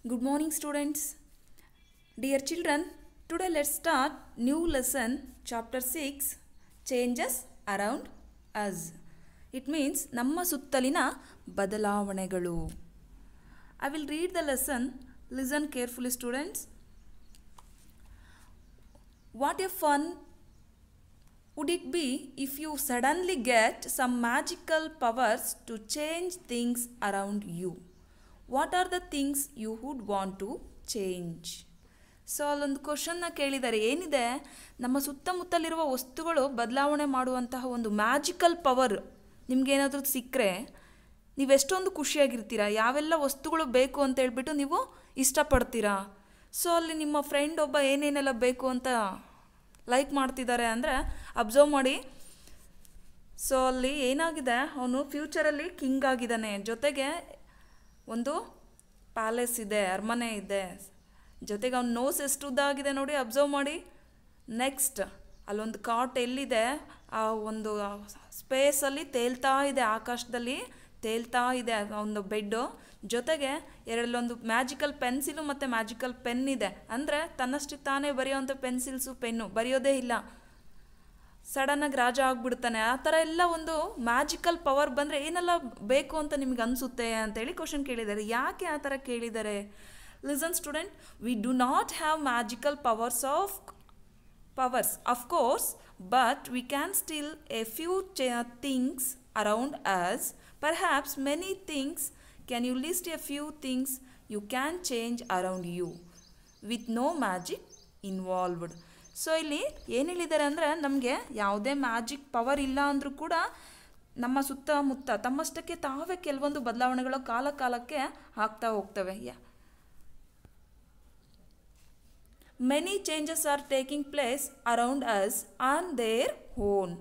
Good morning, students. Dear children, today let's start new lesson, chapter 6, changes around us. It means ನಮ್ಮ ಸುತ್ತಲಿನ ಬದಲಾವಣೆಗಳು. I will read the lesson. Listen carefully, students. What a fun would it be if you suddenly get some magical powers to change things around you? What are the things you would want to change? So ಅಲ್ಲೊಂದು ಕ್ವಶನ್ನ ಕೇಳಿದ್ದಾರೆ. ಏನಿದೆ, ನಮ್ಮ ಸುತ್ತಮುತ್ತಲಿರುವ ವಸ್ತುಗಳು ಬದಲಾವಣೆ ಮಾಡುವಂತಹ ಒಂದು magical power ನಿಮಗೇನಾದರೂ ಸಿಕ್ಕರೆ ನೀವೆಷ್ಟೊಂದು ಖುಷಿಯಾಗಿರ್ತೀರಾ, ಯಾವೆಲ್ಲ ವಸ್ತುಗಳು ಬೇಕು ಅಂತ ಹೇಳ್ಬಿಟ್ಟು ನೀವು ಇಷ್ಟಪಡ್ತೀರಾ. ಸೊ ಅಲ್ಲಿ ನಿಮ್ಮ ಫ್ರೆಂಡ್ ಒಬ್ಬ ಏನೇನೆಲ್ಲ ಬೇಕು ಅಂತ ಲೈಕ್ ಮಾಡ್ತಿದ್ದಾರೆ ಅಂದರೆ ಅಬ್ಸರ್ವ್ ಮಾಡಿ. ಸೊ ಅಲ್ಲಿ ಏನಾಗಿದೆ, ಅವನು ಫ್ಯೂಚರಲ್ಲಿ ಕಿಂಗ್ ಆಗಿದ್ದಾನೆ, ಜೊತೆಗೆ ಒಂದು ಪ್ಯಾಲೇಸ್ ಇದೆ, ಅರಮನೆ ಇದೆ, ಜೊತೆಗೆ ಅವ್ನ ನೋಸ್ ಎಷ್ಟು ಉದ್ದ ಆಗಿದೆ ನೋಡಿ, ಅಬ್ಸರ್ವ್ ಮಾಡಿ. ನೆಕ್ಸ್ಟ್ ಅಲ್ಲೊಂದು ಕಾಟ್ ಎಲ್ಲಿದೆ, ಆ ಒಂದು ಸ್ಪೇಸಲ್ಲಿ ತೇಲ್ತಾ ಇದೆ, ಆಕಾಶದಲ್ಲಿ ತೇಲ್ತಾ ಇದೆ ಒಂದು ಬೆಡ್ಡು, ಜೊತೆಗೆ ಎರಡಲ್ಲೊಂದು ಮ್ಯಾಜಿಕಲ್ ಪೆನ್ಸಿಲು ಮತ್ತು ಮ್ಯಾಜಿಕಲ್ ಪೆನ್ ಇದೆ. ಅಂದರೆ ತನ್ನಷ್ಟಕ್ಕೆ ತಾನೇ ಬರೆಯೋವಂಥ ಪೆನ್ಸಿಲ್ಸು ಪೆನ್ನು ಬರೆಯೋದೇ ಇಲ್ಲ, ಸಡನ್ನಾಗಿ ರಾಜ ಆಗಿಬಿಡ್ತಾನೆ. ಆ ಥರ ಎಲ್ಲ ಒಂದು ಮ್ಯಾಜಿಕಲ್ ಪವರ್ ಬಂದರೆ ಏನೆಲ್ಲ ಬೇಕು ಅಂತ ನಿಮ್ಗೆ ಅನಿಸುತ್ತೆ ಅಂತೇಳಿ ಕ್ವಶನ್ ಕೇಳಿದ್ದಾರೆ. ಯಾಕೆ ಆ ಥರ ಕೇಳಿದ್ದಾರೆ? Listen student, we do not have magical powers, of course, but we can still a few things around us, perhaps many things. Can you list a few things you can change around you with no magic involved? So ಇಲ್ಲಿ ಏನು ಹೇಳಿದ್ದಾರೆ ಅಂದರೆ, ನಮಗೆ ಯಾವುದೇ magic power ಇಲ್ಲ ಅಂದರೂ ಕೂಡ ನಮ್ಮ ಸುತ್ತಮುತ್ತ ತಮ್ಮಷ್ಟಕ್ಕೆ ತಾವೇ ಕೆಲವೊಂದು ಬದಲಾವಣೆಗಳು ಕಾಲಕ್ಕೆ ಆಗ್ತಾ ಹೋಗ್ತವೆ. Many changes are taking place around us on their own.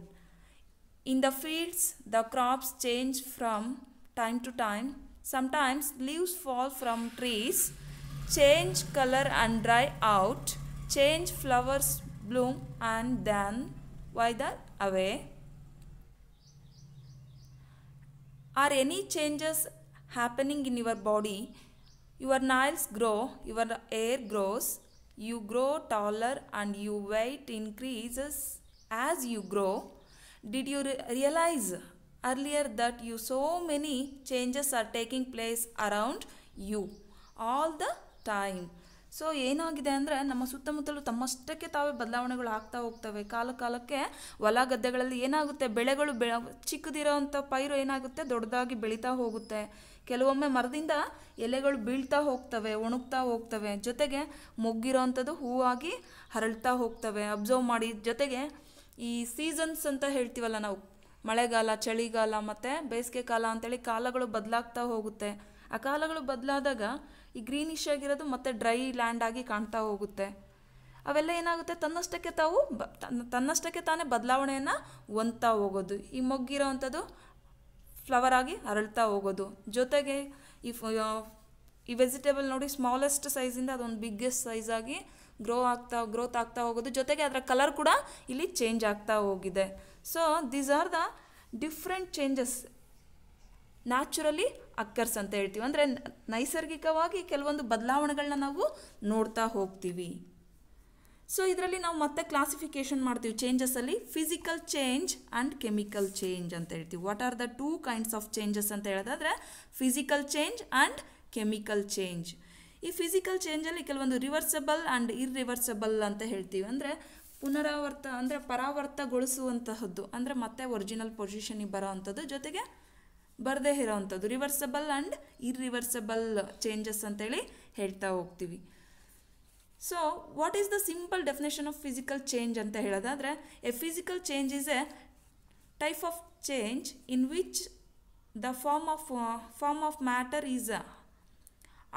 In the fields, the crops change from time to time. Sometimes leaves fall from trees, change color and dry out, change flowers bloom and then wither away. Are any changes happening in your body? Your nails grow, your hair grows, you grow taller and your weight increases as you grow. Did you realize earlier that so many changes are taking place around you all the time? So ಏನಾಗಿದೆ ಅಂದರೆ, ನಮ್ಮ ಸುತ್ತಮುತ್ತಲು ತಮ್ಮಷ್ಟಕ್ಕೆ ತಾವೇ ಬದಲಾವಣೆಗಳು ಆಗ್ತಾ ಹೋಗ್ತವೆ. ಕಾಲಕ್ಕೆ ಹೊಲ ಗದ್ದೆಗಳಲ್ಲಿ ಏನಾಗುತ್ತೆ, ಬೆಳೆಗಳು ಚಿಕ್ಕದಿರೋವಂಥ ಪೈರು ಏನಾಗುತ್ತೆ, ದೊಡ್ಡದಾಗಿ ಬೆಳೀತಾ ಹೋಗುತ್ತೆ. ಕೆಲವೊಮ್ಮೆ ಮರದಿಂದ ಎಲೆಗಳು ಬೀಳ್ತಾ ಹೋಗ್ತವೆ, ಒಣಗ್ತಾ ಹೋಗ್ತವೆ, ಜೊತೆಗೆ ಮೊಗ್ಗಿರೋವಂಥದ್ದು ಹೂವಾಗಿ ಹರಳ್ತಾ ಹೋಗ್ತವೆ. ಅಬ್ಸರ್ವ್ ಮಾಡಿ. ಜೊತೆಗೆ ಈ ಸೀಸನ್ಸ್ ಅಂತ ಹೇಳ್ತೀವಲ್ಲ ನಾವು, ಮಳೆಗಾಲ, ಚಳಿಗಾಲ ಮತ್ತು ಬೇಸಿಗೆ ಕಾಲ ಅಂತೇಳಿ ಕಾಲಗಳು ಬದಲಾಗ್ತಾ ಹೋಗುತ್ತೆ. ಆ ಕಾಲಗಳು ಬದಲಾದಾಗ ಈ ಗ್ರೀನಿಶ್ ಆಗಿರೋದು ಮತ್ತು ಡ್ರೈ ಲ್ಯಾಂಡ್ ಆಗಿ ಕಾಣ್ತಾ ಹೋಗುತ್ತೆ. ಅವೆಲ್ಲ ಏನಾಗುತ್ತೆ, ತನ್ನಷ್ಟಕ್ಕೆ ತಾನೇ ಬದಲಾವಣೆಯನ್ನು ಹೊಂದ್ತಾ ಹೋಗೋದು. ಈ ಮೊಗ್ಗಿರೋ ಅಂಥದ್ದು ಫ್ಲವರ್ ಆಗಿ ಅರಳ್ತಾ ಹೋಗೋದು. ಜೊತೆಗೆ ಈ ವೆಜಿಟೇಬಲ್ ನೋಡಿ, ಸ್ಮಾಲೆಸ್ಟ್ ಸೈಜಿಂದ ಅದೊಂದು ಬಿಗ್ಗೆಸ್ಟ್ ಸೈಜ್ ಆಗಿ ಗ್ರೋತ್ ಆಗ್ತಾ ಹೋಗೋದು. ಜೊತೆಗೆ ಅದರ ಕಲರ್ ಕೂಡ ಇಲ್ಲಿ ಚೇಂಜ್ ಆಗ್ತಾ ಹೋಗಿದೆ. So these are the different changes naturally occurs ಅಂತ ಹೇಳ್ತೀವಿ. ಅಂದರೆ ನೈಸರ್ಗಿಕವಾಗಿ ಕೆಲವೊಂದು ಬದಲಾವಣೆಗಳನ್ನ ನಾವು ನೋಡ್ತಾ ಹೋಗ್ತೀವಿ. ಸೊ ಇದರಲ್ಲಿ ನಾವು ಮತ್ತೆ ಕ್ಲಾಸಿಫಿಕೇಶನ್ ಮಾಡ್ತೀವಿ ಚೇಂಜಸಲ್ಲಿ. Physical change and chemical change ಅಂತ ಹೇಳ್ತೀವಿ. What are the two kinds of changes ಅಂತ ಹೇಳೋದಾದರೆ physical change and chemical change. ಈ ಫಿಸಿಕಲ್ ಚೇಂಜಲ್ಲಿ ಕೆಲವೊಂದು ರಿವರ್ಸಬಲ್ ಆ್ಯಂಡ್ ಇರ್ರಿವರ್ಸಬಲ್ ಅಂತ ಹೇಳ್ತೀವಿ. ಅಂದರೆ ಪರಾವರ್ತಗೊಳಿಸುವಂತಹದ್ದು, ಅಂದರೆ ಮತ್ತೆ ಒರಿಜಿನಲ್ ಪೊಸಿಷನಿಗೆ ಬರೋ ಅಂಥದ್ದು, ಜೊತೆಗೆ ಬರದೇ ಇರೋವಂಥದ್ದು ರಿವರ್ಸಬಲ್ ಆ್ಯಂಡ್ ಇರ್ರಿವರ್ಸಬಲ್ ಚೇಂಜಸ್ ಅಂತೇಳಿ ಹೇಳ್ತಾ ಹೋಗ್ತೀವಿ. So what is the simple definition of physical change ಅಂತ ಹೇಳೋದಾದರೆ, a physical change is a type of change in which the form of matter is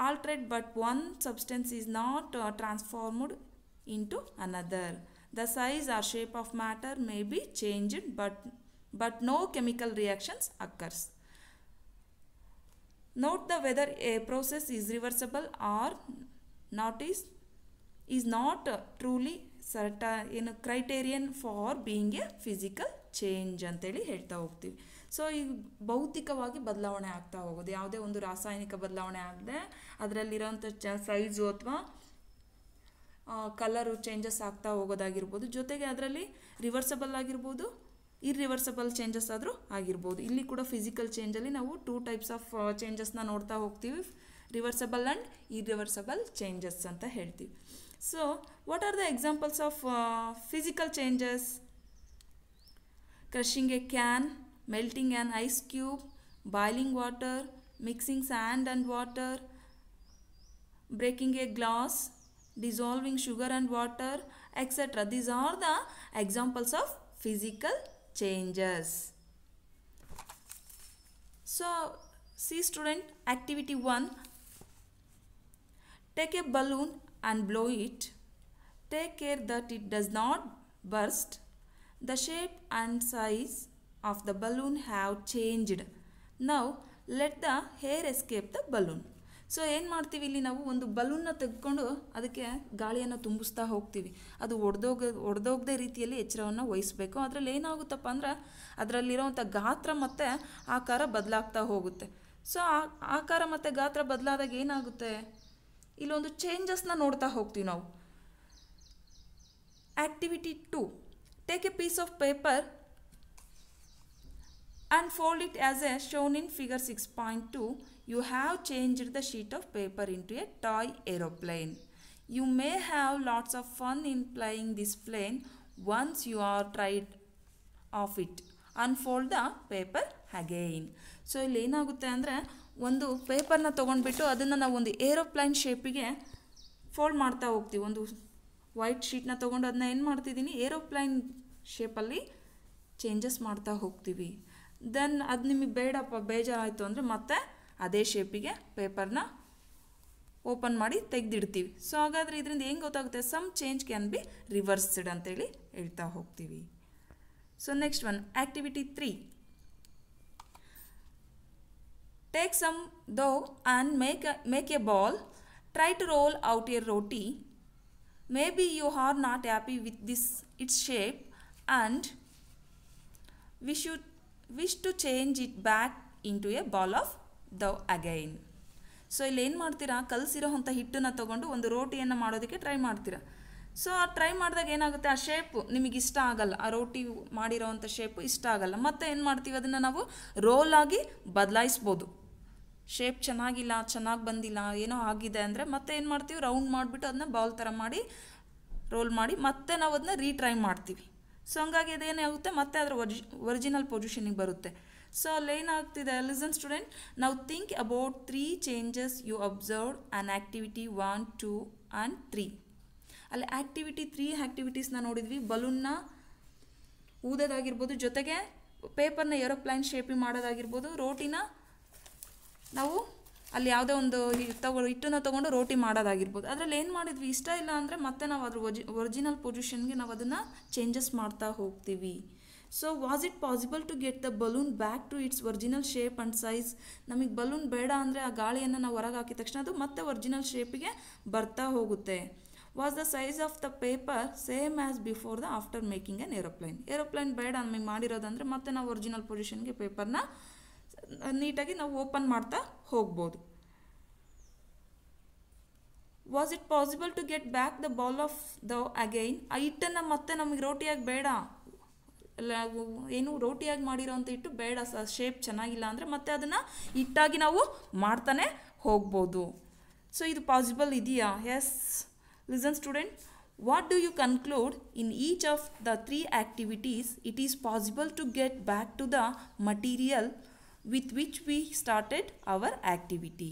altered but one substance is not transformed into another. The size or shape of matter may be changed but no chemical reactions occurs. Note the whether a process is reversible or not is not truly certain criterion for being a physical change ಅಂತೇಳಿ ಹೇಳ್ತಾ ಹೋಗ್ತೀವಿ. So ಈ ಭೌತಿಕವಾಗಿ ಬದಲಾವಣೆ ಆಗ್ತಾ ಹೋಗೋದು, ಯಾವುದೇ ಒಂದು ರಾಸಾಯನಿಕ ಬದಲಾವಣೆ ಆಗದೆ ಅದರಲ್ಲಿರೋಂಥ ಸೈಜು ಅಥವಾ ಕಲರು ಚೇಂಜಸ್ ಆಗ್ತಾ ಹೋಗೋದಾಗಿರ್ಬೋದು. ಜೊತೆಗೆ ಅದರಲ್ಲಿ ರಿವರ್ಸಬಲ್ ಆಗಿರ್ಬೋದು, ಇರ್ರಿವರ್ಸಬಲ್ ಚೇಂಜಸ್ ಆದರೂ ಆಗಿರ್ಬೋದು. ಇಲ್ಲಿ ಕೂಡ ಫಿಸಿಕಲ್ ಚೇಂಜಲ್ಲಿ ನಾವು 2 ಟೈಪ್ಸ್ ಆಫ್ ಚೇಂಜಸ್ನ ನೋಡ್ತಾ ಹೋಗ್ತೀವಿ, ರಿವರ್ಸಬಲ್ ಆ್ಯಂಡ್ ಇರ್ರಿವರ್ಸಬಲ್ ಚೇಂಜಸ್ ಅಂತ ಹೇಳ್ತೀವಿ. So what are the examples of physical changes? Crushing A can, melting an ice cube, boiling water, mixing sand and water, breaking a glass, dissolving sugar and water, etc. These are the examples of physical changes. So see student, activity 1, take a balloon and blow it. Take care that it does not burst. The shape and size of the balloon have changed. Now let the air escape the balloon. So ಏನು ಮಾಡ್ತೀವಿ, ಇಲ್ಲಿ ನಾವು ಒಂದು ಬಲೂನ್ನ ತೆಗೆದುಕೊಂಡು ಅದಕ್ಕೆ ಗಾಳಿಯನ್ನು ತುಂಬಿಸ್ತಾ ಹೋಗ್ತೀವಿ. ಅದು ಒಡೆದೋಗದೆ ರೀತಿಯಲ್ಲಿ ಎಚ್ಚರವನ್ನು ವಹಿಸಬೇಕು. ಅದರಲ್ಲಿ ಏನಾಗುತ್ತಪ್ಪ ಅಂದ್ರೆ ಅದರಲ್ಲಿರೋವಂಥ ಗಾತ್ರ ಮತ್ತು ಆಕಾರ ಬದಲಾಗ್ತಾ ಹೋಗುತ್ತೆ. ಸೊ ಆಕಾರ ಮತ್ತು ಗಾತ್ರ ಬದಲಾದಾಗ ಏನಾಗುತ್ತೆ, ಇಲ್ಲೊಂದು ಚೇಂಜಸ್ನ ನೋಡ್ತಾ ಹೋಗ್ತೀವಿ ನಾವು. Activity 2, take a piece of paper and fold it as shown in figure 6.2. You have changed the sheet of paper into a toy aeroplane. You may have lots of fun in flying this plane once you are tried of it. Unfold the paper again. So ಇಲ್ಲಿ ಏನಾಗುತ್ತೆ ಅಂದರೆ, ಒಂದು ಪೇಪರ್ನ ತೊಗೊಂಡ್ಬಿಟ್ಟು ಅದನ್ನು ನಾವು ಒಂದು aeroplane ಶೇಪಿಗೆ fold ಮಾಡ್ತಾ ಹೋಗ್ತೀವಿ. ಒಂದು ವೈಟ್ ಶೀಟ್ನ ತೊಗೊಂಡು ಅದನ್ನ ಏನು ಮಾಡ್ತಿದ್ದೀನಿ, ಏರೋಪ್ಲೈನ್ ಶೇಪಲ್ಲಿ ಚೇಂಜಸ್ ಮಾಡ್ತಾ ಹೋಗ್ತೀವಿ. ದೆನ್ ಅದು ನಿಮಗೆ ಬೇಡಪ್ಪ, ಬೇಜಾರಾಯಿತು ಅಂದರೆ ಮತ್ತೆ ಅದೇ ಶೇಪಿಗೆ ಪೇಪರ್ನ ಓಪನ್ ಮಾಡಿ ತೆಗೆದಿಡ್ತೀವಿ. ಸೊ ಹಾಗಾದರೆ ಇದರಿಂದ ಏನು ಗೊತ್ತಾಗುತ್ತೆ, some change can be reversed ಅಂತೇಳಿ ಹೇಳ್ತಾ ಹೋಗ್ತೀವಿ. So next one, activity 3, take some dough and make a ball. Try to roll out a roti. Maybe you are not happy with this its shape and wish to change it back into a ball of dough again. So ಇಲ್ಲಿ ಏನು ಮಾಡ್ತೀರಾ, ಕಲಸಿರೋ ಅಂಥ ಹಿಟ್ಟನ್ನು ತೊಗೊಂಡು ಒಂದು ರೋಟಿಯನ್ನು ಮಾಡೋದಕ್ಕೆ try ಮಾಡ್ತೀರಾ. So ಆ ಟ್ರೈ ಮಾಡಿದಾಗ ಏನಾಗುತ್ತೆ, ಆ ಶೇಪು ನಿಮಗೆ ಇಷ್ಟ ಆಗಲ್ಲ, ಆ ರೋಟಿ ಮಾಡಿರೋ ಅಂಥ ಶೇಪು ಇಷ್ಟ ಆಗಲ್ಲ. ಮತ್ತೆ ಏನು ಮಾಡ್ತೀವಿ, ಅದನ್ನು ನಾವು ರೋಲಾಗಿ ಬದಲಾಯಿಸ್ಬೋದು. ಶೇಪ್ ಚೆನ್ನಾಗಿಲ್ಲ, ಚೆನ್ನಾಗಿ ಬಂದಿಲ್ಲ, ಏನೋ ಆಗಿದೆ ಅಂದರೆ ಮತ್ತೆ ಏನು ಮಾಡ್ತೀವಿ, ರೌಂಡ್ ಮಾಡಿಬಿಟ್ಟು ಅದನ್ನ ಬಾಲ್ ಥರ ಮಾಡಿ ರೋಲ್ ಮಾಡಿ ಮತ್ತೆ ನಾವು ಅದನ್ನ ರೀಟ್ರೈ ಮಾಡ್ತೀವಿ. ಸೊ ಹಂಗಾಗಿ ಅದೇನಾಗುತ್ತೆ, ಮತ್ತೆ ಅದರ ಒರಿಜಿನಲ್ ಪೊಸಿಷನಿಗೆ ಬರುತ್ತೆ. ಸೊ ಅಲ್ಲೇನಾಗ್ತಿದೆ, ಲಿಸನ್ ಸ್ಟೂಡೆಂಟ್, ನಾವು think about 3 changes you observed an activity 1, 2 and 3. ಅಲ್ಲಿ ಆ್ಯಕ್ಟಿವಿಟಿ 3 ಆ್ಯಕ್ಟಿವಿಟೀಸ್ನ ನೋಡಿದ್ವಿ. ಬಲೂನ್ನ ಊದೋದಾಗಿರ್ಬೋದು, ಜೊತೆಗೆ ಪೇಪರ್ನ ಏರೋಪ್ಲೈನ್ ಶೇಪಿಂಗ್ ಮಾಡೋದಾಗಿರ್ಬೋದು, ರೋಟಿನ ನಾವು ಅಲ್ಲಿ ಯಾವುದೇ ಒಂದು ಹಿಟ್ಟನ್ನು ತೊಗೊಂಡು ರೋಟಿ ಮಾಡೋದಾಗಿರ್ಬೋದು. ಅದರಲ್ಲಿ ಏನು ಮಾಡಿದ್ವಿ, ಇಷ್ಟ ಇಲ್ಲ ಅಂದರೆ ಮತ್ತೆ ನಾವು ಅದ್ರ ಒರಿಜಿನಲ್ ಪೊಸಿಷನ್ಗೆ ನಾವು ಅದನ್ನು ಚೇಂಜಸ್ ಮಾಡ್ತಾ ಹೋಗ್ತೀವಿ. So was it possible to get the balloon back to its original shape and size? ನಮಗೆ ಬಲೂನ್ ಬೇಡ ಅಂದರೆ ಆ ಗಾಳಿಯನ್ನು ನಾವು ಹೊರಗೆ ಹಾಕಿದ ತಕ್ಷಣ ಅದು ಮತ್ತೆ ಒರಿಜಿನಲ್ ಶೇಪಿಗೆ ಬರ್ತಾ ಹೋಗುತ್ತೆ. Was the size of the paper same as before the after making an aeroplane? Aeroplane ಬೇಡ ನಮಗೆ ಮಾಡಿರೋದಂದರೆ ಮತ್ತೆ ನಾವು ಒರಿಜಿನಲ್ ಪೊಸಿಷನ್ಗೆ ಪೇಪರ್ನ ನೀಟಾಗಿ ನಾವು ಓಪನ್ ಮಾಡ್ತಾ ಹೋಗ್ಬೋದು. Was it possible to get back the ball of the again? ಆ ಹಿಟ್ಟನ್ನು ಮತ್ತೆ ನಮಗೆ ರೋಟಿಯಾಗಿ ಬೇಡ, ಏನು ರೋಟಿಯಾಗಿ ಮಾಡಿರೋಂಥ ಹಿಟ್ಟು ಬೇಡ, ಶೇಪ್ ಚೆನ್ನಾಗಿಲ್ಲ ಅಂದರೆ ಮತ್ತೆ ಅದನ್ನು ಹಿಟ್ಟಾಗಿ ನಾವು ಮಾಡ್ತಾನೆ ಹೋಗ್ಬೋದು. ಸೊ ಇದು ಪಾಸಿಬಲ್ ಇದೆಯಾ? Yes. Listen student, what do you conclude? In each of the 3 activities it is possible to get back to the material with which we started our activity.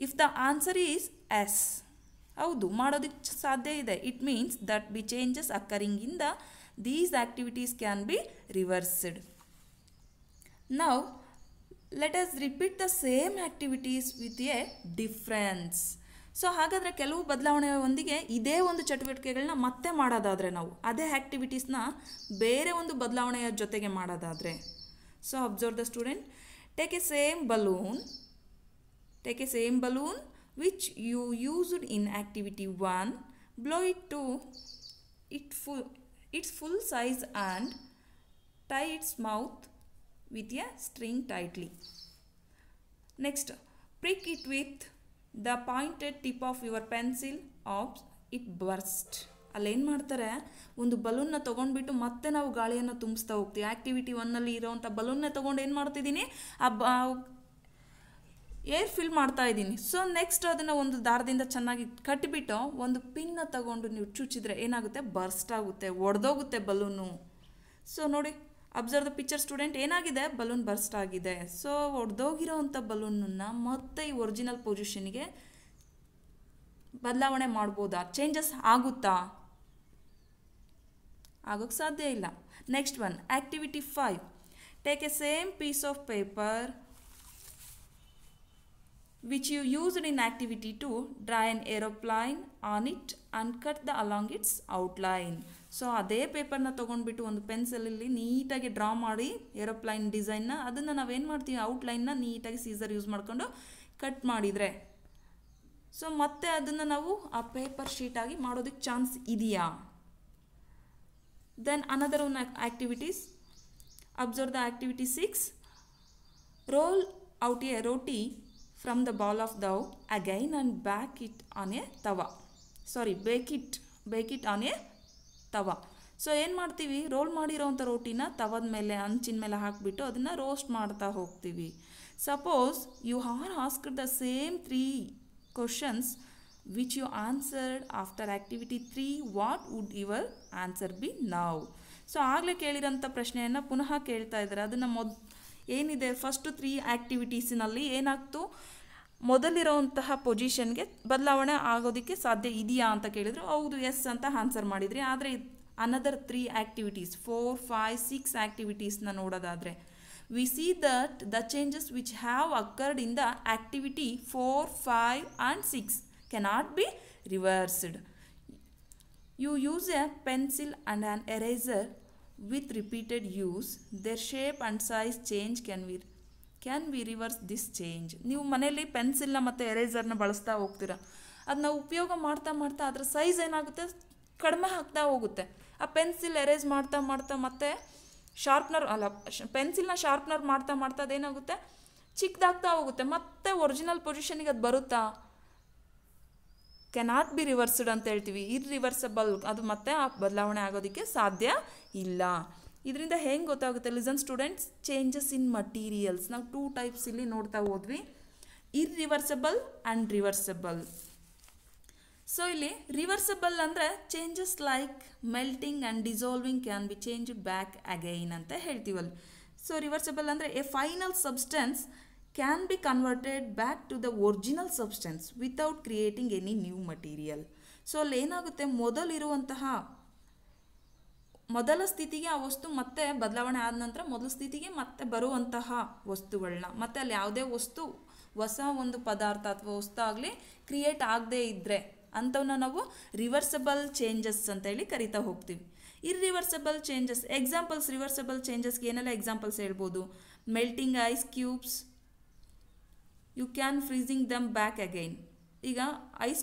If the answer is yes, ಹೌದು ಮಾಡೋದಕ್ಕೆ ಸಾಧ್ಯ ಇದೆ, it means that the changes occurring in these activities can be reversed. Now let us repeat the same activities with a difference. So ಹಾಗಾದರೆ ಕೆಲವು ಬದಲಾವಣೆಯೊಂದಿಗೆ ಇದೇ ಒಂದು ಚಟುವಟಿಕೆಗಳನ್ನ ಮತ್ತೆ ಮಾಡೋದಾದರೆ, ನಾವು ಅದೇ ಆ್ಯಕ್ಟಿವಿಟೀಸ್ನ ಬೇರೆ ಒಂದು ಬದಲಾವಣೆಯ ಜೊತೆಗೆ ಮಾಡೋದಾದರೆ, so observe the student, take a same balloon which you used in activity 1, blow it to its full size and tie its mouth with a string tightly. Next, prick it with the pointed tip of your pencil or it burst. ಅಲ್ಲೇನು ಮಾಡ್ತಾರೆ, ಒಂದು ಬಲೂನ್ನ ತೊಗೊಂಡ್ಬಿಟ್ಟು ಮತ್ತೆ ನಾವು ಗಾಳಿಯನ್ನು ತುಂಬಿಸ್ತಾ ಹೋಗ್ತೀವಿ. Activity 1ನಲ್ಲಿ ಇರೋವಂಥ ಬಲೂನ್ನ ತೊಗೊಂಡು ಏನು ಮಾಡ್ತಿದ್ದೀನಿ, ಏರ್ ಫಿಲ್ ಮಾಡ್ತಾ ಇದ್ದೀನಿ. ಸೊ ನೆಕ್ಸ್ಟ್ ಅದನ್ನು ಒಂದು ದಾರದಿಂದ ಚೆನ್ನಾಗಿ ಕಟ್ಟಿಬಿಟ್ಟು ಒಂದು ಪಿನ್ನ ತಗೊಂಡು ನೀವು ಚುಚ್ಚಿದ್ರೆ ಏನಾಗುತ್ತೆ, ಬರ್ಸ್ಟ್ ಆಗುತ್ತೆ, ಒಡೆದೋಗುತ್ತೆ ಬಲೂನು. ಸೊ ನೋಡಿ, ಅಬ್ಸರ್ವ್ ದ ಪಿಕ್ಚರ್ ಸ್ಟೂಡೆಂಟ್, ಏನಾಗಿದೆ, ಬಲೂನ್ ಬರ್ಸ್ಟ್ ಆಗಿದೆ. ಸೊ ಒಡೆದೋಗಿರೋವಂಥ ಬಲೂನನ್ನು ಮತ್ತೆ ಈ ಒರಿಜಿನಲ್ ಪೊಸಿಷನ್ಗೆ ಬದಲಾವಣೆ ಮಾಡ್ಬೋದಾ, ಚೇಂಜಸ್ ಆಗುತ್ತಾ? ಆಗೋಕ್ಕೆ ಸಾಧ್ಯ ಇಲ್ಲ. Next one, activity 5. Take a same piece of paper which you used in activity 2, draw an aeroplane on it and cut the along its outline. So ಅದೇ ಪೇಪರ್ನ ತೊಗೊಂಡ್ಬಿಟ್ಟು ಒಂದು ಪೆನ್ಸಿಲಲ್ಲಿ ನೀಟಾಗಿ ಡ್ರಾ ಮಾಡಿ ಏರೋಪ್ಲೈನ್ ಡಿಸೈನ್ನ, ಅದನ್ನು ನಾವೇನು ಮಾಡ್ತೀವಿ, ಔಟ್ಲೈನ್ನ ನೀಟಾಗಿ ಸೀಸರ್ ಯೂಸ್ ಮಾಡಿಕೊಂಡು ಕಟ್ ಮಾಡಿದರೆ ಸೊ ಮತ್ತೆ ಅದನ್ನು ನಾವು ಆ ಪೇಪರ್ ಶೀಟಾಗಿ ಮಾಡೋದಕ್ಕೆ ಚಾನ್ಸ್ ಇದೆಯಾ? Then another one activities. Observe the activity 6. Roll out a roti from the ball of dough again and bake it on a tawa. bake it on a tawa. So ಏನು ಮಾಡ್ತೀವಿ, roll ಮಾಡಿರೋವಂಥ ರೋಟಿನ ತವದ ಮೇಲೆ, ಅಂಚಿನ ಮೇಲೆ ಹಾಕಿಬಿಟ್ಟು ಅದನ್ನು ರೋಸ್ಟ್ ಮಾಡ್ತಾ ಹೋಗ್ತೀವಿ. Suppose you are asked the same 3 questions which you answered after activity 3, what would your answer be now? So ಆಗಲೇ ಕೇಳಿರೋಂಥ ಪ್ರಶ್ನೆಯನ್ನು ಪುನಃ ಕೇಳ್ತಾ ಇದ್ದಾರೆ. ಅದನ್ನು ಏನಿದೆ ಫಸ್ಟು 3 ಆ್ಯಕ್ಟಿವಿಟೀಸಿನಲ್ಲಿ ಏನಾಗ್ತು, ಮೊದಲಿರೋವಂತಹ ಪೊಸಿಷನ್ಗೆ ಬದಲಾವಣೆ ಆಗೋದಕ್ಕೆ ಸಾಧ್ಯ ಇದೆಯಾ ಅಂತ ಕೇಳಿದ್ರು, ಹೌದು ಎಸ್ ಅಂತ ಆನ್ಸರ್ ಮಾಡಿದ್ರಿ. ಆದರೆ ಅನದರ್ 3 ಆ್ಯಕ್ಟಿವಿಟೀಸ್ 4, 5, 6 ಆ್ಯಕ್ಟಿವಿಟೀಸ್ನ ನೋಡೋದಾದರೆ we see that the changes which have occurred in the activity 4, 5 and 6 cannot be reversed. You use a pencil and an eraser with repeated use, their shape and size change can we reverse this change. ನೀವು ಮನೆಯಲ್ಲಿ ಪೆನ್ಸಿಲ್ನ ಮತ್ತು ಎರೇಸರ್ನ ಬಳಸ್ತಾ ಹೋಗ್ತೀರಾ, ಅದನ್ನ ಉಪಯೋಗ ಮಾಡ್ತಾ ಮಾಡ್ತಾ ಅದರ ಸೈಜ್ ಏನಾಗುತ್ತೆ, ಕಡಿಮೆ ಆಗ್ತಾ ಹೋಗುತ್ತೆ. ಆ ಪೆನ್ಸಿಲ್ ಎರೇಸ್ ಮಾಡ್ತಾ ಮಾಡ್ತಾ ಮತ್ತೆ ಪೆನ್ಸಿಲ್ನ ಶಾರ್ಪ್ನರ್ ಮಾಡ್ತಾ ಮಾಡ್ತಾ ಅದೇನಾಗುತ್ತೆ, ಚಿಕ್ಕದಾಗ್ತಾ ಹೋಗುತ್ತೆ. ಮತ್ತೆ ಒರಿಜಿನಲ್ ಪೊಸಿಷನಿಗೆ ಅದು ಬರುತ್ತಾ? ಕೆನಾಟ್ ಬಿ ರಿವರ್ಸ್ಡ್ ಅಂತ ಹೇಳ್ತೀವಿ. ಇರ್ರಿವರ್ಸಬಲ್, ಅದು ಮತ್ತೆ ಆ ಬದಲಾವಣೆ ಆಗೋದಕ್ಕೆ ಸಾಧ್ಯ ಇಲ್ಲ. ಇದರಿಂದ ಹೆಂಗೆ ಗೊತ್ತಾಗುತ್ತೆ, listen students, changes in materials ನಾವು 2 ಟೈಪ್ಸ್ ಇಲ್ಲಿ ನೋಡ್ತಾ ಹೋದ್ವಿ, ಇರ್ರಿವರ್ಸಬಲ್ ಆ್ಯಂಡ್ ರಿವರ್ಸಬಲ್. ಸೊ ಇಲ್ಲಿ ರಿವರ್ಸಬಲ್ ಅಂದರೆ changes like melting and dissolving can be changed back again ಅಂತ ಹೇಳ್ತೀವಲ್ಲಿ. ಸೊ ರಿವರ್ಸಬಲ್ ಅಂದರೆ A final substance can be converted back to the original substance without creating any new material. So ಅಲ್ಲಿ ಏನಾಗುತ್ತೆ, ಮೊದಲ ಸ್ಥಿತಿಗೆ ಆ ವಸ್ತು ಮತ್ತೆ ಬದಲಾವಣೆ ಆದ ನಂತರ ಮೊದಲ ಸ್ಥಿತಿಗೆ ಮತ್ತೆ ಬರುವಂತಹ ವಸ್ತುಗಳನ್ನ, ಮತ್ತೆ ಅಲ್ಲಿ ಯಾವುದೇ ವಸ್ತು ಹೊಸ ಒಂದು ಪದಾರ್ಥ ಅಥವಾ ವಸ್ತು ಆಗಲಿ ಕ್ರಿಯೇಟ್ ಆಗದೇ ಇದ್ದರೆ ಅಂಥವನ್ನ ನಾವು ರಿವರ್ಸಬಲ್ ಚೇಂಜಸ್ ಅಂತ ಹೇಳಿ ಕರಿತಾ ಹೋಗ್ತೀವಿ. ಇರ್ರಿವರ್ಸಬಲ್ ಚೇಂಜಸ್ ಎಕ್ಸಾಂಪಲ್ಸ್, ರಿವರ್ಸಬಲ್ ಚೇಂಜಸ್ಗೆ ಏನೆಲ್ಲ ಎಕ್ಸಾಂಪಲ್ಸ್ ಹೇಳ್ಬೋದು, melting ice cubes, you can freezing them back again. ಈಗ ಐಸ್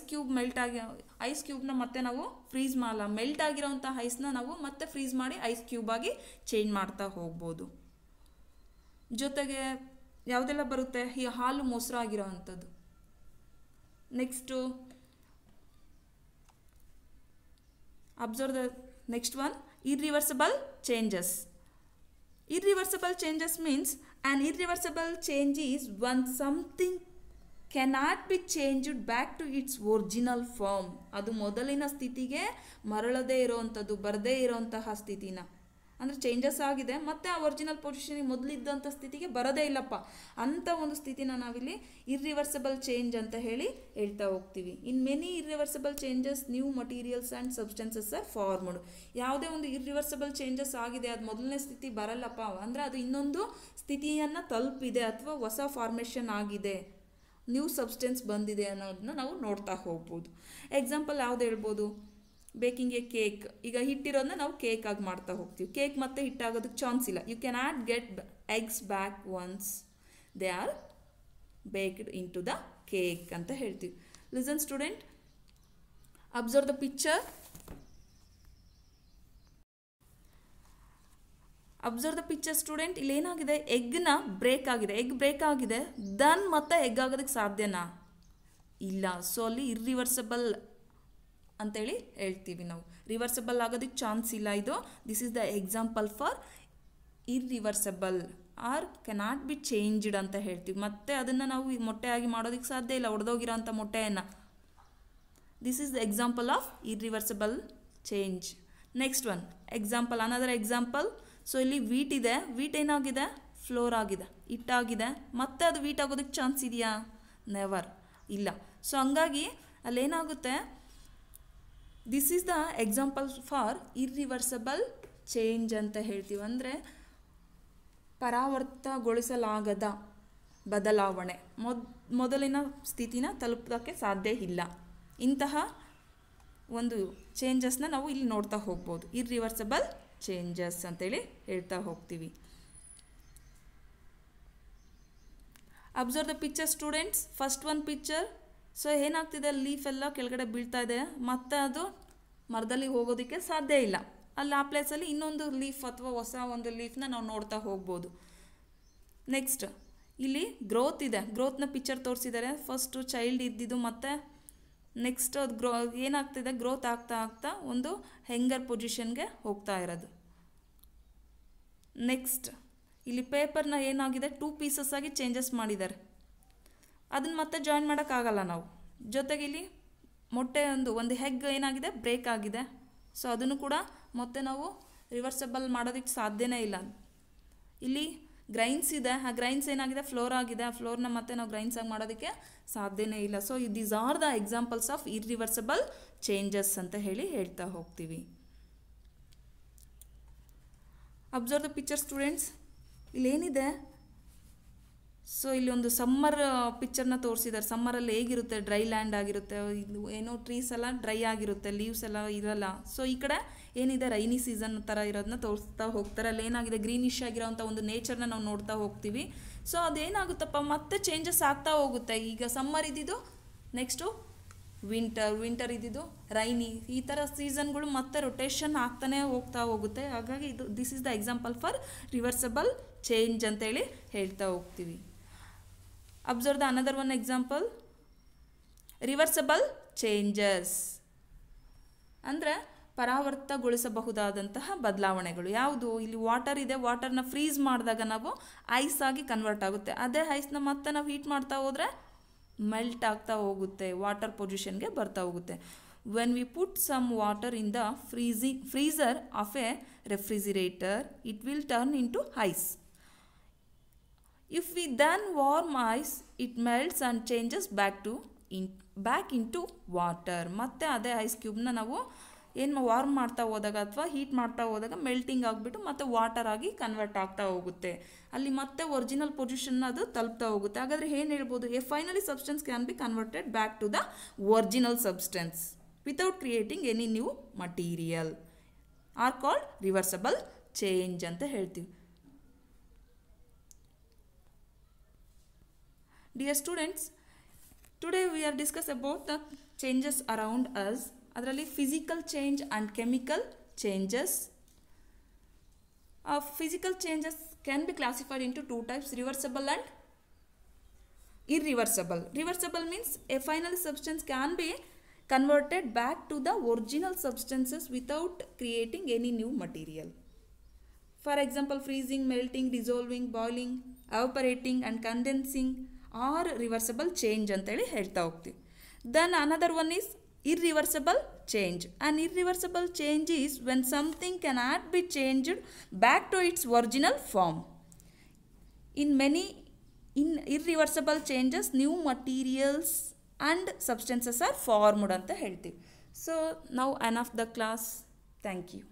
ಕ್ಯೂಬ್ನ ಮತ್ತೆ ನಾವು ಫ್ರೀಸ್ ಮಾಡಲ್ಲ, ಮೆಲ್ಟ್ ಆಗಿರೋವಂಥ ಐಸ್ನ ನಾವು ಮತ್ತೆ ಫ್ರೀಸ್ ಮಾಡಿ ಐಸ್ ಕ್ಯೂಬಾಗಿ ಚೇಂಜ್ ಮಾಡ್ತಾ ಹೋಗ್ಬೋದು. ಜೊತೆಗೆ ಯಾವುದೆಲ್ಲ ಬರುತ್ತೆ, ಈ ಹಾಲು ಮೊಸರು ಆಗಿರೋ ಅಂಥದ್ದು. Next observe the next one, ಇರ್ರಿವರ್ಸಬಲ್ changes. Irreversible changes means an irreversible change is when something cannot be changed back to its original form. ಅದು ಮೊದಲಿನ ಸ್ಥಿತಿಗೆ ಮರಳದೇ ಇರೋವಂಥದ್ದು, ಬರದೇ ಇರೋವಂತಹ ಸ್ಥಿತಿನ, ಅಂದರೆ ಚೇಂಜಸ್ ಆಗಿದೆ ಮತ್ತು ಆ ಒರಿಜಿನಲ್ ಪೊಸಿಷನಿಗೆ ಮೊದಲಿದ್ದಂಥ ಸ್ಥಿತಿಗೆ ಬರೋದೇ ಇಲ್ಲಪ್ಪ ಅಂಥ ಒಂದು ಸ್ಥಿತಿನ ನಾವಿಲ್ಲಿ ಇರ್ರಿವರ್ಸಬಲ್ ಚೇಂಜ್ ಅಂತ ಹೇಳ್ತಾ ಹೋಗ್ತೀವಿ. In many ಇರ್ರಿವರ್ಸಬಲ್ changes new materials and substances are formed. ಯಾವುದೇ ಒಂದು ಇರ್ರಿವರ್ಸಬಲ್ ಚೇಂಜಸ್ ಆಗಿದೆ, ಅದು ಮೊದಲನೇ ಸ್ಥಿತಿ ಬರಲ್ಲಪ್ಪ ಅಂದರೆ ಅದು ಇನ್ನೊಂದು ಸ್ಥಿತಿಯನ್ನು ತಲುಪಿದೆ ಅಥವಾ ಹೊಸ ಫಾರ್ಮೇಷನ್ ಆಗಿದೆ, ನ್ಯೂ ಸಬ್ಸ್ಟೆನ್ಸ್ ಬಂದಿದೆ ಅನ್ನೋದನ್ನ ನಾವು ನೋಡ್ತಾ ಹೋಗ್ಬೋದು. ಎಕ್ಸಾಂಪಲ್ ಯಾವ್ದು ಹೇಳ್ಬೋದು, ಬೇಕಿಂಗ್ ಎ ಕೇಕ್. ಈಗ ಹಿಟ್ಟಿರೋದನ್ನ ನಾವು ಕೇಕ್ ಆಗಿ ಮಾಡ್ತಾ ಹೋಗ್ತೀವಿ. ಕೇಕ್ ಮತ್ತೆ ಹಿಟ್ಟಾಗೋದಕ್ಕೆ ಚಾನ್ಸ್ ಇಲ್ಲ. You cannot get eggs back once they are baked into the cake ಅಂತ ಹೇಳ್ತೀವಿ. Listen student, observe the picture. Observe the picture student. ಇಲ್ಲಿ ಏನಾಗಿದೆ, ಎಗ್ನ ಬ್ರೇಕ್ ಆಗಿದೆ, ಎಗ್ ಬ್ರೇಕ್ ಆಗಿದೆ, ದನ್ ಮತ್ತೆ ಎಗ್ ಆಗೋದಕ್ಕೆ ಸಾಧ್ಯನಾ? ಇಲ್ಲ. ಸೊ ಅಲ್ಲಿ ಇರ್ರಿವರ್ಸಬಲ್ ಅಂತೇಳಿ ಹೇಳ್ತೀವಿ ನಾವು. ರಿವರ್ಸಬಲ್ ಆಗೋದಕ್ಕೆ ಚಾನ್ಸ್ ಇಲ್ಲ ಇದು. This is the example for irreversible or cannot be changed ಅಂತ ಹೇಳ್ತೀವಿ. ಮತ್ತೆ ಅದನ್ನು ನಾವು ಮೊಟ್ಟೆಯಾಗಿ ಮಾಡೋದಕ್ಕೆ ಸಾಧ್ಯ ಇಲ್ಲ, ಒಡೆದೋಗಿರೋ ಅಂಥ ಮೊಟ್ಟೆಯನ್ನು. This is the example of ಇರ್ರಿವರ್ಸಬಲ್ change. Next one example, another example. So ಇಲ್ಲಿ ವೀಟ್ ಇದೆ, ವೀಟ್ ಏನಾಗಿದೆ, ಫ್ಲೋರ್ ಆಗಿದೆ, ಹಿಟ್ಟಾಗಿದೆ. ಮತ್ತೆ ಅದು ವೀಟ್ ಆಗೋದಕ್ಕೆ ಚಾನ್ಸ್ ಇದೆಯಾ? ನೆವರ್, ಇಲ್ಲ. ಸೊ ಹಂಗಾಗಿ ಅಲ್ಲೇನಾಗುತ್ತೆ, this is the example for irreversible change ಅಂತ ಹೇಳ್ತೀವಿ. ಅಂದರೆ ಪರಾವರ್ತಗೊಳಿಸಲಾಗದ ಬದಲಾವಣೆ, ಮೊದಲಿನ ಸ್ಥಿತಿನ ತಲುಪೋಕ್ಕೆ ಸಾಧ್ಯ ಇಲ್ಲ. ಇಂತಹ ಒಂದು ಚೇಂಜಸ್ನ ನಾವು ಇಲ್ಲಿ ನೋಡ್ತಾ ಹೋಗ್ಬೋದು. ಇರ್ರಿವರ್ಸಬಲ್ ಚೇಂಜಸ್ ಅಂತೇಳಿ ಹೇಳ್ತಾ ಹೋಗ್ತೀವಿ. Observe the picture students. First one picture. So ಏನಾಗ್ತಿದೆ, ಲೀಫ್ ಎಲ್ಲ ಕೆಳಗಡೆ ಬೀಳ್ತಾ ಇದೆ, ಮತ್ತು ಅದು ಮರದಲ್ಲಿ ಹೋಗೋದಕ್ಕೆ ಸಾಧ್ಯ ಇಲ್ಲ. ಅಲ್ಲಿ ಆ ಪ್ಲೇಸಲ್ಲಿ ಇನ್ನೊಂದು ಲೀಫ್ ಅಥವಾ ಹೊಸ ಒಂದು ಲೀಫ್ನ ನಾವು ನೋಡ್ತಾ ಹೋಗ್ಬೋದು. ನೆಕ್ಸ್ಟ್ ಇಲ್ಲಿ ಗ್ರೋತ್ ಇದೆ, ಗ್ರೋತ್ನ ಪಿಕ್ಚರ್ ತೋರಿಸಿದ್ದಾರೆ. ಫಸ್ಟು ಚೈಲ್ಡ್ ಇದ್ದಿದ್ದು, ಮತ್ತು ನೆಕ್ಸ್ಟ್ ಅದು ಏನಾಗ್ತಿದೆ, ಗ್ರೋತ್ ಆಗ್ತಾ ಆಗ್ತಾ ಒಂದು ಹೆಂಗರ್ ಪೊಸಿಷನ್ಗೆ ಹೋಗ್ತಾ ಇರೋದು. ನೆಕ್ಸ್ಟ್ ಇಲ್ಲಿ ಪೇಪರ್ನ ಏನಾಗಿದೆ, 2 ಪೀಸಸ್ ಆಗಿ ಚೇಂಜಸ್ ಮಾಡಿದ್ದಾರೆ. ಅದನ್ನು ಮತ್ತೆ ಜಾಯಿನ್ ಮಾಡೋಕ್ಕಾಗಲ್ಲ ನಾವು. ಜೊತೆಗೆ ಇಲ್ಲಿ ಮೊಟ್ಟೆ ಒಂದು ಹೆಗ್ ಏನಾಗಿದೆ, ಬ್ರೇಕ್ ಆಗಿದೆ. ಸೊ ಅದನ್ನು ಕೂಡ ಮತ್ತೆ ನಾವು ರಿವರ್ಸಬಲ್ ಮಾಡೋದಕ್ಕೆ ಸಾಧ್ಯನೇ ಇಲ್ಲ. ಇಲ್ಲಿ ಗ್ರೈನ್ಸ್ ಇದೆ, ಆ ಗ್ರೈನ್ಸ್ ಏನಾಗಿದೆ, ಫ್ಲೋರ್ ಆಗಿದೆ. ಆ ಫ್ಲೋರ್ನ ಮತ್ತೆ ನಾವು ಗ್ರೈನ್ಸ್ ಆಗಿ ಮಾಡೋದಕ್ಕೆ ಸಾಧ್ಯನೇ ಇಲ್ಲ. So these are the examples of irreversible changes ಅಂತ ಹೇಳ್ತಾ ಹೋಗ್ತೀವಿ. Observe the picture students. ಇಲ್ಲೇನಿದೆ, ಸೊ ಇಲ್ಲಿ ಒಂದು ಸಮ್ಮರ್ ಪಿಕ್ಚರ್ನ ತೋರಿಸಿದ್ದಾರೆ. ಸಮ್ಮರಲ್ಲಿ ಹೇಗಿರುತ್ತೆ, ಡ್ರೈ ಲ್ಯಾಂಡ್ ಆಗಿರುತ್ತೆ, ಇದು ಏನೋ ಟ್ರೀಸ್ ಎಲ್ಲ ಡ್ರೈ ಆಗಿರುತ್ತೆ, ಲೀವ್ಸ್ ಎಲ್ಲ ಇರಲ್ಲ. ಸೊ ಈ ಕಡೆ ಏನಿದೆ, ರೈನಿ ಸೀಸನ್ ಥರ ಇರೋದನ್ನ ತೋರಿಸ್ತಾ ಹೋಗ್ತಾರೆ. ಅಲ್ಲಿ ಏನಾಗಿದೆ, ಗ್ರೀನಿಶ್ ಆಗಿರೋಂಥ ಒಂದು ನೇಚರ್ನ ನಾವು ನೋಡ್ತಾ ಹೋಗ್ತೀವಿ. ಸೊ ಅದೇನಾಗುತ್ತಪ್ಪ, ಮತ್ತೆ ಚೇಂಜಸ್ ಆಗ್ತಾ ಹೋಗುತ್ತೆ. ಈಗ ಸಮ್ಮರ್ ಇದ್ದಿದ್ದು ನೆಕ್ಸ್ಟು ವಿಂಟರ್ ಇದ್ದಿದ್ದು ರೈನಿ, ಈ ಥರ ಸೀಸನ್ಗಳು ಮತ್ತೆ ರೊಟೇಷನ್ ಆಗ್ತಾನೆ ಹೋಗ್ತಾ ಹೋಗುತ್ತೆ. ಹಾಗಾಗಿ this is the example for reversible change ಅಂತೇಳಿ ಹೇಳ್ತಾ ಹೋಗ್ತೀವಿ. Observe the another one example. Reversible changes ಅಂದರೆ ಪರಾವರ್ತಗೊಳಿಸಬಹುದಾದಂತಹ ಬದಲಾವಣೆಗಳು. ಯಾವುದು, ಇಲ್ಲಿ ವಾಟರ್ ಇದೆ, ವಾಟರ್ನ ಫ್ರೀಸ್ ಮಾಡಿದಾಗ ನಾವು ಐಸ್ ಆಗಿ ಕನ್ವರ್ಟ್ ಆಗುತ್ತೆ. ಅದೇ ಐಸ್ನ ಮತ್ತೆ ನಾವು ಹೀಟ್ ಮಾಡ್ತಾ ಹೋದರೆ ಮೆಲ್ಟ್ ಆಗ್ತಾ ಹೋಗುತ್ತೆ, ವಾಟರ್ ಪೊಸಿಷನ್ಗೆ ಬರ್ತಾ ಹೋಗುತ್ತೆ. When we put some water in the freezer of a refrigerator, it will turn into ice. If we then warm ice, it melts and changes back into water. ಮತ್ತೆ ಅದೇ ice ಕ್ಯೂಬ್ನ ನಾವು ಏನು warm ಮಾಡ್ತಾ ಹೋದಾಗ ಅಥವಾ heat ಮಾಡ್ತಾ ಹೋದಾಗ melting ಆಗಿಬಿಟ್ಟು ಮತ್ತೆ ವಾಟರ್ ಆಗಿ ಕನ್ವರ್ಟ್ ಆಗ್ತಾ ಹೋಗುತ್ತೆ. ಅಲ್ಲಿ ಮತ್ತೆ ಒರಿಜಿನಲ್ ಪೊಸಿಷನ್ನ ಅದು ತಲುಪ್ತಾ ಹೋಗುತ್ತೆ. ಹಾಗಾದರೆ ಏನು ಹೇಳ್ಬೋದು, a finally substance can be converted back to the original substance without creating any new material are called reversible change ಅಂತ ಹೇಳ್ತೀವಿ. Dear students, today we are discuss about the changes around us. ಅದರಲ್ಲಿ physical change and chemical changes. Physical changes can be classified into 2 types, reversible and irreversible. Reversible means a final substance can be converted back to the original substances without creating any new material. For example, freezing, melting, dissolving, boiling, evaporating and condensing are reversible change ಅಂತೇಳಿ ಹೇಳ್ತಾ ಹೋಗ್ತೀವಿ. Then another one is irreversible change. And irreversible change is when something cannot be changed back to its original form. In irreversible changes new materials and substances are formed ಅಂತ ಹೇಳ್ತೀವಿ. So now end of the class. Thank you.